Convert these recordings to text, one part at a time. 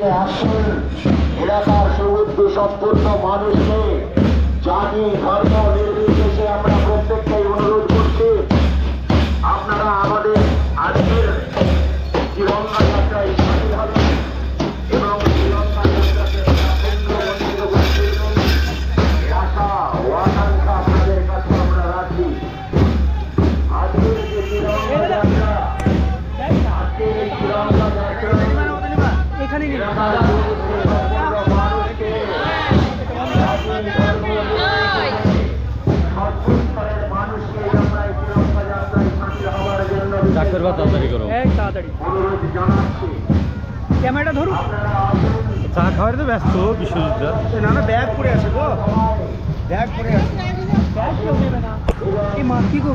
আসুন এলাকার সুবুদ্ধি সম্পূর্ণ মানুষকে জাতি ধর্ম নির্বিশেষে আমরা প্রত্যেকটাই অনুরোধ করছি, আপনারা আমাদের আজকের তিরঙ্গা যাত্রায় সামিল হবেন এবং তিরঙ্গা যাত্রাকে সাফল্যমণ্ডিত করবেন। এই আশা ও আকাঙ্ক্ষা আপনাদের কাছে আমরা রাখি। আজকের যে তিরঙ্গা যাত্রা, আজকের এই তিরঙ্গা যাত্রা এখানে ডাক্তার বা তাড়াতাড়ি করো, তাড়াতাড়ি ক্যামেরাটা ধরুন। চা খাওয়ার তো ব্যস্ত বিশ্বজিৎ। না না, ব্যাগ পড়ে আছে গো, ব্যাগ পড়ে আছে। ব্যাগ কেউ নেবে না। এই মা কি গো,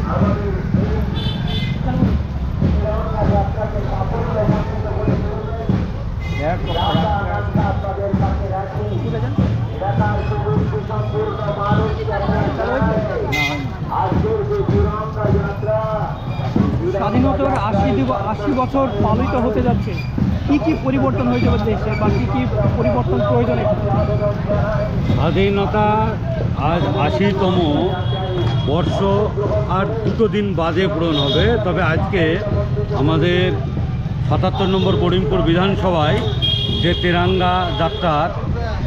স্বাধীনতার ৮০ বছর পালিত হতে যাচ্ছে, কি কি পরিবর্তন হয়ে যাবে দেশে বা কি কি পরিবর্তন প্রয়োজন? স্বাধীনতা আজ ৮০তম বর্ষ আর 2 দিন বাদে পূরণ হবে। তবে আজকে আমাদের ৭৭ নম্বর করিমপুর বিধানসভায় যে তেরাঙ্গা যাত্রার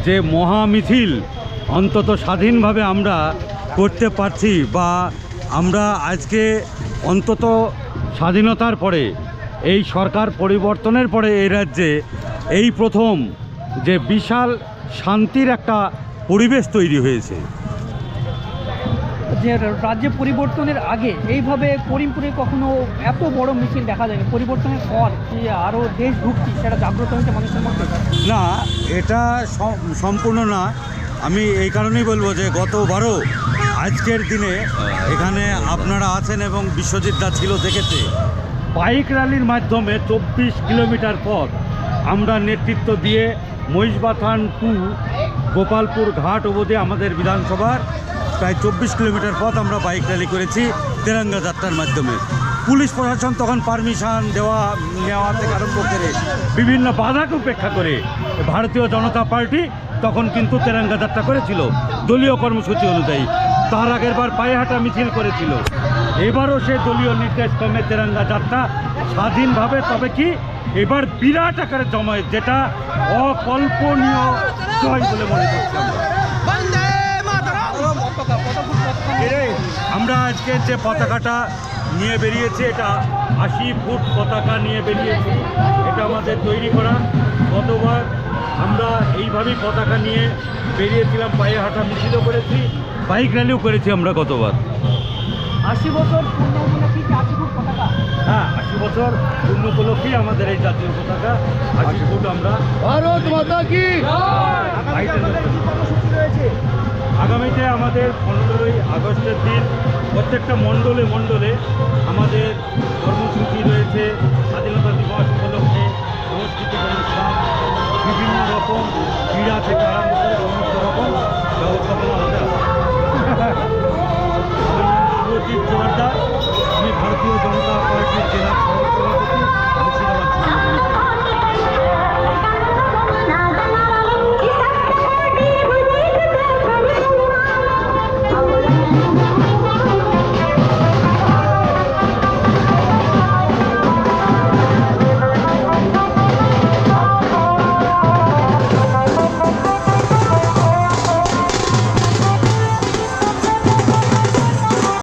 যে মহামিছিল অন্তত স্বাধীনভাবে আমরা করতে পারছি, বা আমরা আজকে অন্তত স্বাধীনতার পরে এই সরকার পরিবর্তনের পরে এই রাজ্যে এই প্রথম যে বিশাল শান্তির একটা পরিবেশ তৈরি হয়েছে। যে রাজ্য পরিবর্তনের আগে এইভাবে করিমপুরে কখনো এত বড় মিছিল দেখা যায়নি, পরিবর্তনের পর যে আরও দেশভক্তি সেটা জাগ্রত হয়েছে মানুষের মধ্যে। না, এটা সম্পূর্ণ না। আমি এই কারণেই বলবো যে গতবারও আজকের দিনে এখানে আপনারা আছেন এবং বিশ্বজিৎ দা ছিল, দেখেছে বাইক র্যালির মাধ্যমে 24 কিলোমিটার পথ আমরা নেতৃত্ব দিয়ে মহিষবাথান টু গোপালপুর ঘাট অবধি আমাদের বিধানসভার প্রায় 24 কিলোমিটার পথ আমরা বাইক র্যালি করেছি তেরঙ্গা যাত্রার মাধ্যমে। পুলিশ প্রশাসন তখন পারমিশন নেওয়া থেকে আরম্ভ করে বিভিন্ন বাধাকে উপেক্ষা করে ভারতীয় জনতা পার্টি তখন কিন্তু তেরঙ্গা যাত্রা করেছিল দলীয় কর্মসূচি অনুযায়ী। তার আগের বার পায়ে হাঁটা মিছিল করেছিল। এবারও সে দলীয় নির্দেশ ক্রমে তেরঙ্গা যাত্রা স্বাধীনভাবে, তবে কি এবার বিরাট আকারে জমায়েত, যেটা অকল্পনীয় জয় বলে মনে করছি আমরা। আজকে যে পতাকাটা নিয়ে বেরিয়েছি, এটা 80 ফুট পতাকা নিয়ে বেরিয়েছি। এটা আমাদের তৈরি করা। গতবার আমরা এইভাবেই পতাকা নিয়ে বেরিয়েছিলাম, পায়ে হাঁটা মিছিলও করেছি, বাইক র্যালিও করেছি আমরা গতবার। 80 বছর পূর্ণ উপলক্ষে 80 ফুট পতাকা। হ্যাঁ, 80 বছর পূর্ণ উপলক্ষেই আমাদের এই জাতীয় পতাকা 80 ফুট আমরা। ভারত মাতা কি রয়েছে আগামীতে আমাদের 15ই আগস্টের দিন প্রত্যেকটা মণ্ডলে মণ্ডলে আমাদের কর্মসূচি রয়েছে। স্বাধীনতা দিবস উপলক্ষে সাংস্কৃতিক অনুষ্ঠান, বিভিন্ন রকম ক্রীড়া থেকে আরম্ভ করে সমস্ত রকম ব্যবস্থাপনা আমাদের আছে। সুরজিৎ জোয়ারদার, আমি ভারতীয় জনতা পার্টির জেলা সভাপতি।